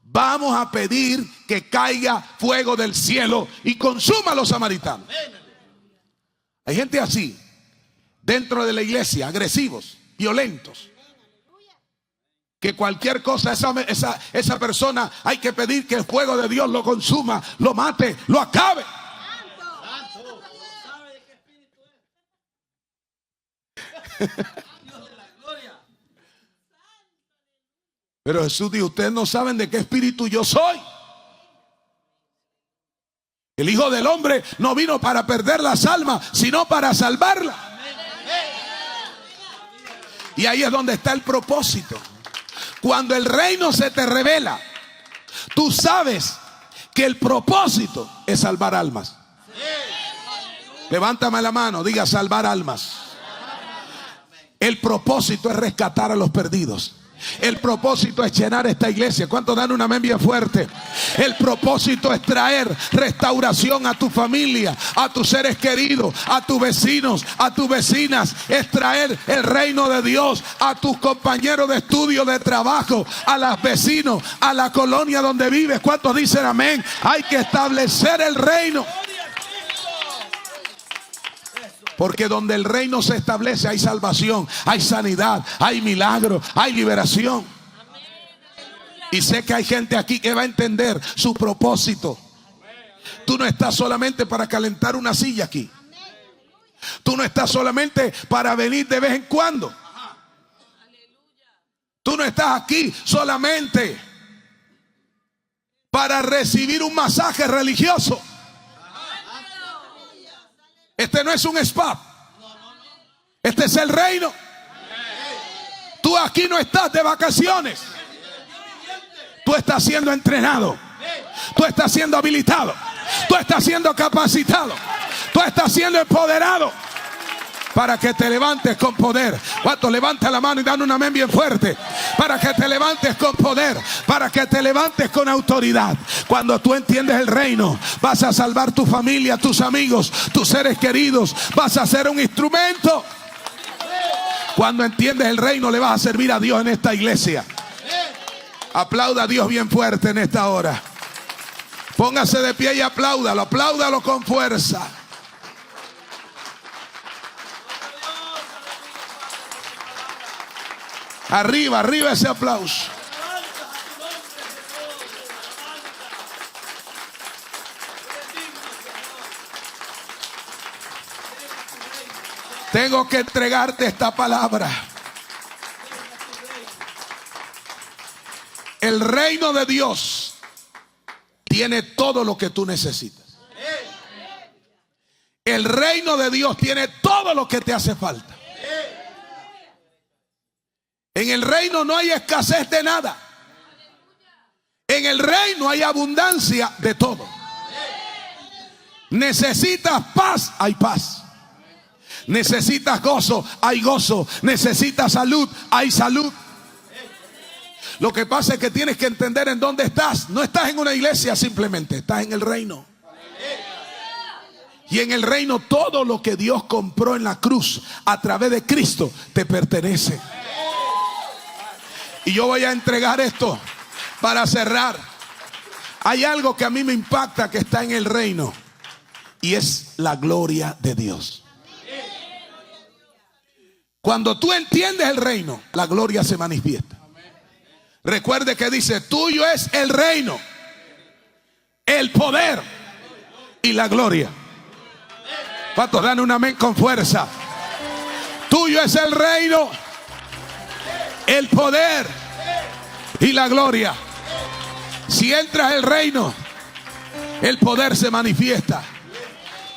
vamos a pedir que caiga fuego del cielo y consuma a los samaritanos. Hay gente así dentro de la iglesia, agresivos, violentos, que cualquier cosa, esa persona hay que pedir que el fuego de Dios lo consuma, lo mate, lo acabe. Pero Jesús dijo: ustedes no saben de qué espíritu yo soy. El Hijo del Hombre no vino para perder las almas, sino para salvarlas. Y ahí es donde está el propósito. Cuando el reino se te revela, tú sabes que el propósito es salvar almas. Levántame la mano, diga: salvar almas. El propósito es rescatar a los perdidos. El propósito es llenar esta iglesia. ¿Cuántos dan un amén bien fuerte? El propósito es traer restauración a tu familia, a tus seres queridos, a tus vecinos, a tus vecinas. Es traer el reino de Dios a tus compañeros de estudio, de trabajo, a los vecinos, a la colonia donde vives. ¿Cuántos dicen amén? Hay que establecer el reino. Porque donde el reino se establece hay salvación, hay sanidad, hay milagro, hay liberación. Y sé que hay gente aquí que va a entender su propósito. Tú no estás solamente para calentar una silla aquí. Tú no estás solamente para venir de vez en cuando. Tú no estás aquí solamente para recibir un masaje religioso. Este no es un spa. Este es el reino. Tú aquí no estás de vacaciones. Tú estás siendo entrenado. Tú estás siendo habilitado. Tú estás siendo capacitado. Tú estás siendo empoderado para que te levantes con poder. ¿Cuántos levantan la mano y dan un amén bien fuerte? Para que te levantes con poder, para que te levantes con autoridad. Cuando tú entiendes el reino, vas a salvar tu familia, tus amigos, tus seres queridos. Vas a ser un instrumento. Cuando entiendes el reino, le vas a servir a Dios en esta iglesia. Aplauda a Dios bien fuerte en esta hora. Póngase de pie y apláudalo, apláudalo con fuerza. Arriba, arriba ese aplauso. Tengo que entregarte esta palabra. El reino de Dios tiene todo lo que tú necesitas. El reino de Dios tiene todo lo que te hace falta. En el reino no hay escasez de nada. En el reino hay abundancia de todo. Necesitas paz, hay paz. Necesitas gozo, hay gozo. Necesitas salud, hay salud. Lo que pasa es que tienes que entender en dónde estás. No estás en una iglesia simplemente, estás en el reino. Y en el reino todo lo que Dios compró en la cruz a través de Cristo te pertenece. Y yo voy a entregar esto para cerrar. Hay algo que a mí me impacta que está en el reino, y es la gloria de Dios. Cuando tú entiendes el reino, la gloria se manifiesta. Recuerde que dice: tuyo es el reino, el poder y la gloria. ¿Cuántos dan un amén con fuerza? Tuyo es el reino, el poder y la gloria. Si entras al reino, el poder se manifiesta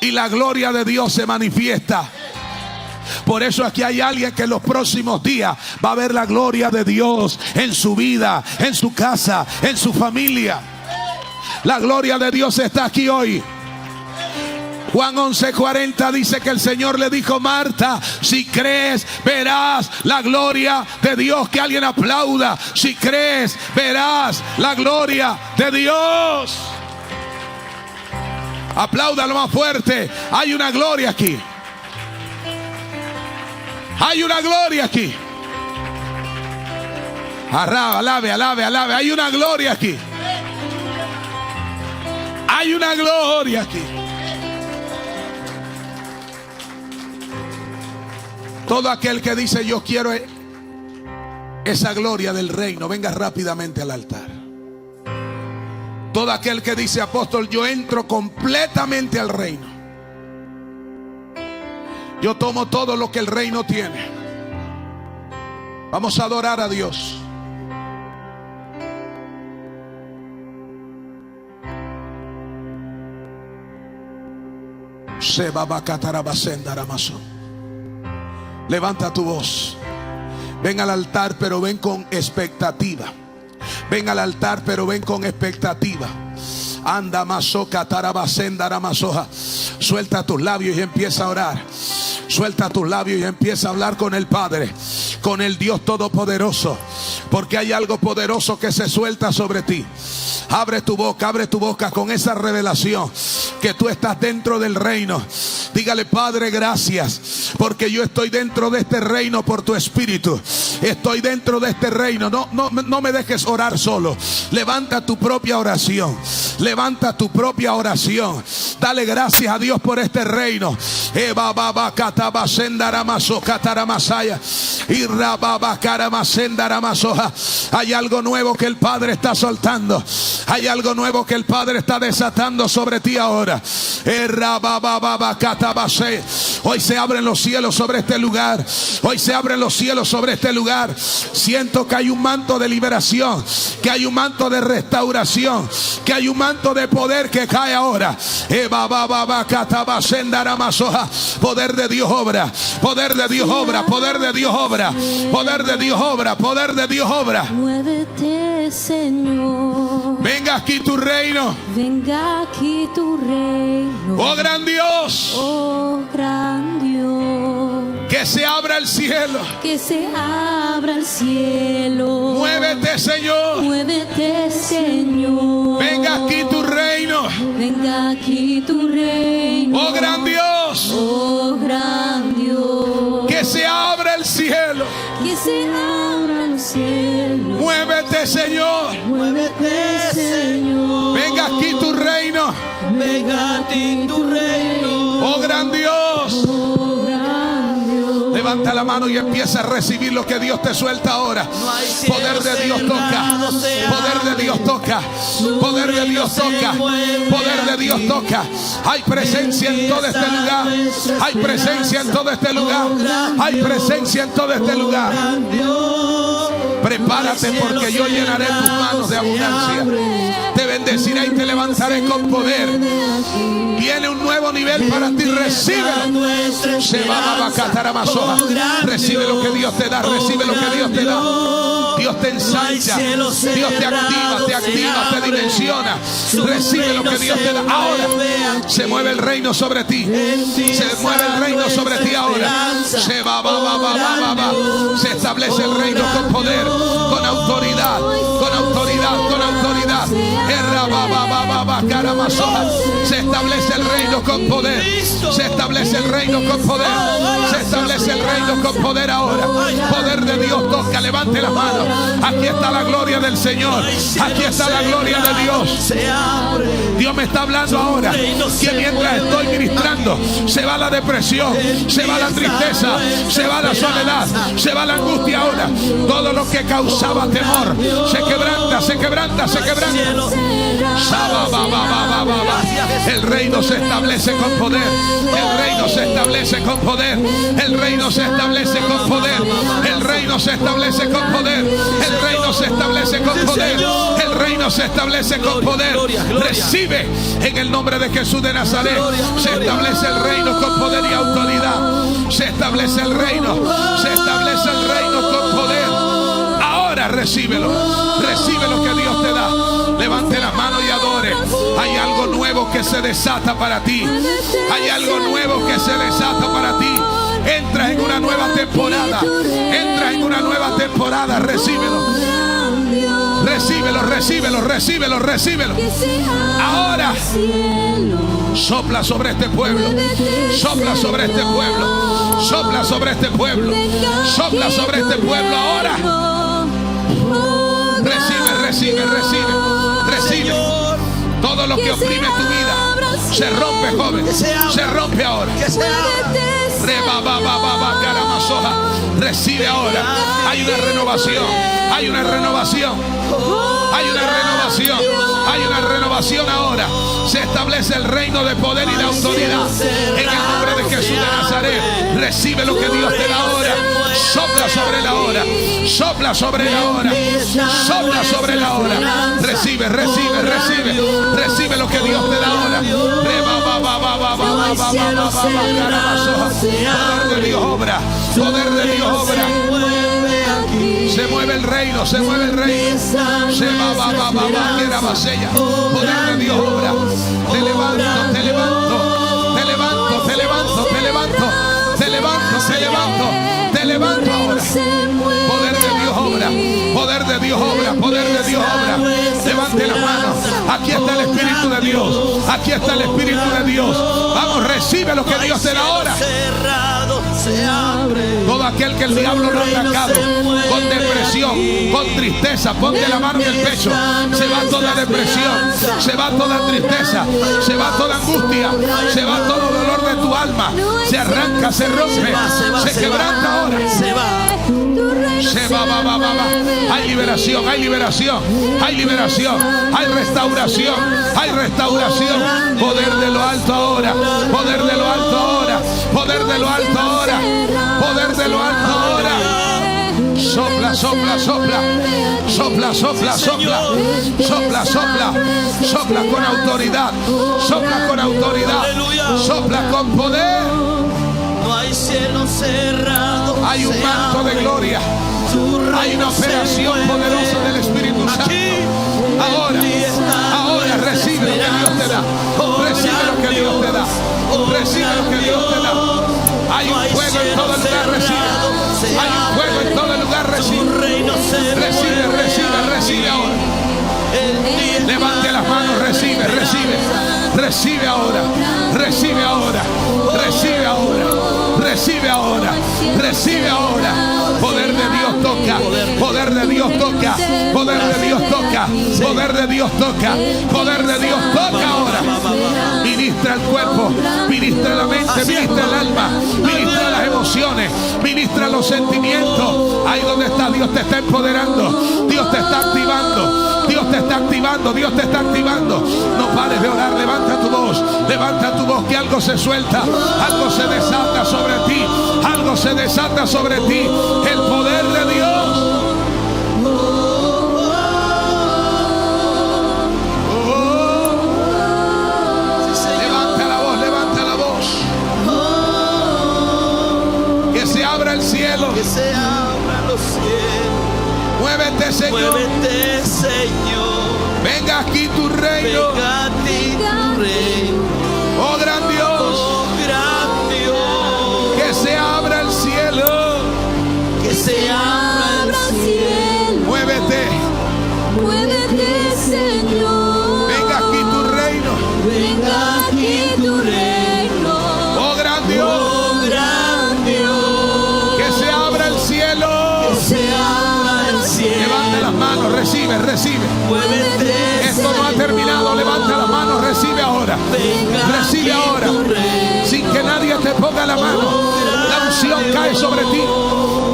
y la gloria de Dios se manifiesta. Por eso aquí hay alguien que en los próximos días va a ver la gloria de Dios en su vida, en su casa, en su familia. La gloria de Dios está aquí hoy. Juan 11:40 dice que el Señor le dijo: Marta, si crees, verás la gloria de Dios. Que alguien aplauda. Si crees, verás la gloria de Dios. Apláudalo más fuerte. Hay una gloria aquí. Hay una gloria aquí. Alabe, alabe, alabe. Hay una gloria aquí. Hay una gloria aquí. Todo aquel que dice: yo quiero esa gloria del reino, venga rápidamente al altar. Todo aquel que dice: apóstol, yo entro completamente al reino, yo tomo todo lo que el reino tiene. Vamos a adorar a Dios. Levanta tu voz. Ven al altar, pero ven con expectativa. Ven al altar, pero ven con expectativa. Anda masoca tarabasenda masoja. Suelta tus labios y empieza a orar. Suelta tus labios y empieza a hablar con el Padre, con el Dios Todopoderoso, porque hay algo poderoso que se suelta sobre ti. Abre tu boca con esa revelación que tú estás dentro del reino. Dígale: Padre, gracias, porque yo estoy dentro de este reino por tu Espíritu. Estoy dentro de este reino. No me dejes orar solo. Levanta tu propia oración. Levanta tu propia oración. Dale gracias a Dios por este reino. Hay algo nuevo que el Padre está soltando. Hay algo nuevo que el Padre está desatando sobre ti ahora. Hoy se abren los cielos sobre este lugar. Hoy se abren los cielos sobre este lugar. Siento que hay un manto de liberación, que hay un manto de restauración, que hay un manto de poder que cae ahora. Poder de Dios obra. Poder de Dios obra. Poder de Dios obra. Poder de Dios obra. Poder de Dios obra. Muévete, Señor. Venga aquí tu reino. Venga aquí tu reino. Oh gran Dios. Oh gran Dios. Que se abra el cielo. Que se abra el cielo. Muévete, Señor. Muévete, Señor. Venga aquí tu reino. Venga aquí tu reino. Oh gran Dios. Oh gran Dios. Que se abra el cielo. Que se abra el cielo. Muévete, Señor. Muévete, Señor. Venga aquí tu reino. Venga a ti tu reino. Oh gran Dios. Oh gran Dios. Levanta la mano y empieza a recibir lo que Dios te suelta ahora. Poder de Dios toca. Poder de Dios toca. Poder de Dios toca. Poder de Dios toca. Hay presencia en todo este lugar. Hay presencia en todo este lugar. Hay presencia en todo este lugar. Prepárate, porque yo llenaré tus manos de abundancia. Te bendeciré y te levantaré con poder. Viene un nuevo nivel para ti. Recíbelo. Se va a vacatar a Masoja. Recibe lo que Dios te da. Recibe lo que Dios te da. Dios te ensancha. Dios te activa, te dimensiona. Recibe lo que Dios te da. Ahora se mueve el reino sobre ti. Se mueve el reino sobre ti ahora. Se va. Se establece el reino con poder, con autoridad, con autoridad, con autoridad. Se establece el reino con poder. Se establece el reino con poder. Se establece el reino con poder ahora. Poder de Dios toca. Levante las manos. Aquí está la gloria del Señor. Aquí está la gloria de Dios. Dios me está hablando ahora que mientras estoy ministrando se va la depresión, se va la tristeza, se va la soledad, se va la angustia ahora. Todo lo que causaba temor se quebranta, se quebranta, se quebranta. El reino se establece con poder. El reino se establece con poder. El reino se establece con poder. El reino se establece con poder. El reino se establece con poder. El reino se establece con poder. Recibe en el nombre de Jesús de Nazaret. Se establece el reino con poder y autoridad. Se establece el reino. Se establece el reino con poder. Ahora recíbelo. Recibe lo que Dios te da. Levante las manos y adore. Hay algo nuevo que se desata para ti. Hay algo nuevo que se desata para ti. Entras en una nueva temporada. Entras en una nueva temporada. Recíbelo. Recíbelo, recíbelo, recíbelo, recíbelo. Ahora sopla sobre este pueblo. Sopla sobre este pueblo. Sopla sobre este pueblo. Sopla sobre este pueblo ahora. Recibe, recibe, recibe. Recibe. Todo lo que oprime tu vida se rompe, joven. Se rompe ahora. Recibe ahora. Hay una renovación. Hay una renovación. Hay una renovación. Hay una renovación ahora. Se establece el reino de poder y de autoridad. En el nombre de Jesús de Nazaret. Recibe lo que Dios te da ahora. Sopla sobre la hora. Sopla sobre la hora. Sopla sobre la hora. Recibe, recibe, recibe. Recibe lo que Dios te da ahora. Poder de Dios obra. Poder de Dios obra. Se mueve el reino, se mueve el reino. Se poder de Dios obra. Te levanto, te levanto. Te levanto, te levanto, te levanto. Te levanto, te levanto. Te levanto ahora. Poder de Dios obra. Poder de Dios obra. Poder de Dios obra. Levante las manos. Aquí está el Espíritu de Dios. Aquí está el Espíritu de Dios. Vamos, recibe lo que Dios te da ahora. Todo aquel que el diablo lo ha atacado con depresión, con tristeza, ponte la mano en el pecho. Se va toda depresión, se va toda tristeza, se va toda angustia, se va todo dolor de tu alma. Se arranca, se rompe, se quebranta ahora. Se va. Hay liberación, hay liberación, hay liberación, hay restauración, hay restauración. Poder de lo alto ahora, poder de lo alto ahora, poder de lo alto ahora, poder de lo alto ahora. Sopla, sopla, sopla, sopla, sopla, sopla, sopla, sopla, sopla con autoridad, sopla con autoridad, sopla con poder. No hay cielo cerrado. Hay un manto de gloria. Hay una operación poderosa del Espíritu Santo. Ahora recibe lo que Dios te da. Recibe lo que Dios te da. Recibe lo que Dios te da. Hay un fuego en todo el lugar, recibe. Hay un fuego en todo el lugar, recibe. Recibe, recibe, recibe ahora. Levante las manos, recibe, recibe. Recibe ahora. Recibe ahora. Recibe ahora. Recibe ahora. Recibe ahora. Poder de Dios toca. Poder de Dios toca. Poder de Dios toca. Poder de Dios toca. Poder de Dios toca ahora. Ministra el cuerpo. Ministra la mente. Ministra el alma. Ministra las emociones. Ministra los sentimientos. Ahí donde está, Dios te está empoderando. Dios te está activando. Dios te está activando. Dios te está activando. No pares de orar. Levanta tu voz. Levanta tu voz, que algo se suelta. Algo se desata sobre ti. Algo se desata sobre ti. El poder de Dios. Levanta la voz, levanta la voz. Que se abra el cielo. Que se abran los cielos. Muévete, Señor. Muévete, Señor. Venga aquí tu reino. Venga a ti tu reino. Oh gran Dios. Oh gran Dios. Que se abra el cielo. Que se abra el cielo. Muévete. Muévete, Señor. recibe, recibe. Muévete, Esto no ha terminado. Levanta la mano, recibe ahora. Recibe ahora. Sin que nadie te ponga la mano. La unción cae sobre ti.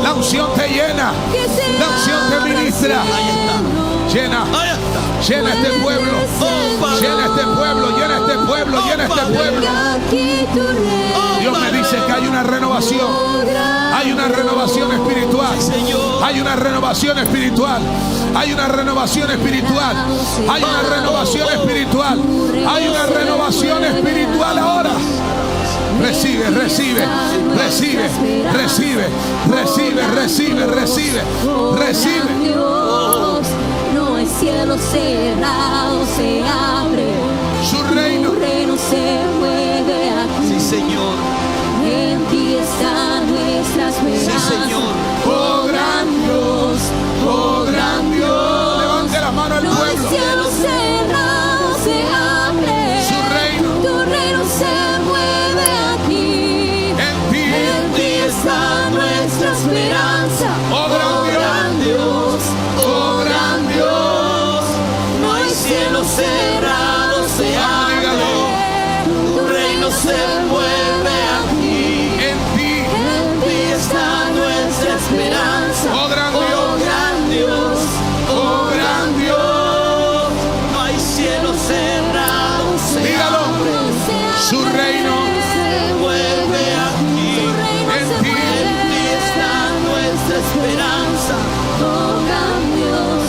La unción te llena. La unción te ministra. Llena. Ahí está. Llena este pueblo. Llena este pueblo. Llena este pueblo. Llena este pueblo. Dios me dice que hay una renovación. Hay una renovación espiritual. Hay una renovación espiritual. Hay una renovación espiritual. Hay una renovación espiritual. Hay una renovación espiritual ahora. Recibe, recibe, recibe, recibe, recibe, recibe, recibe, recibe. No hay cielo cerrado, se abre. Su reino. Tu reino se mueve aquí. Sí, Señor. En ti está nuestra esperanza. Sí, Señor. Oh gran Dios, oh gran Dios. Levante la mano al No hay pueblo. cielo cerrado, se abre. Su reino. Tu reino se mueve aquí. En ti. En ti está nuestra esperanza. Oh gran Dios, oh gran Dios. No hay cielo cerrado, se abre. Tu reino se mueve aquí. En ti. En ti está nuestra esperanza. Oh gran Dios. Oh gran Dios. Oh gran Dios. No hay cielo cerrado, se Dígalo. abre. Su reino. Se mueve aquí. En ti. En ti está nuestra esperanza. Oh gran Dios,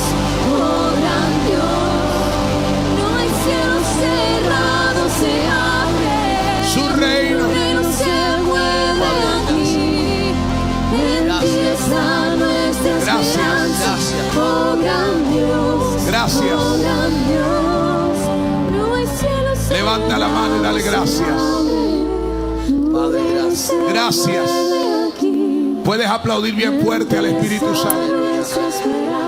oh gran Dios. No hay cielo cerrado, se abre. Su reino. Tu reino se mueve aquí. En ti está nuestra Gracias, esperanza. gracias. Oh gran Dios, Gracias. oh gran Dios. No hay cielo cerrado. Levanta la mano y dale gracias. Padre, gracias. Gracias. Puedes aplaudir bien fuerte al Espíritu Santo. Nuestra esperanza.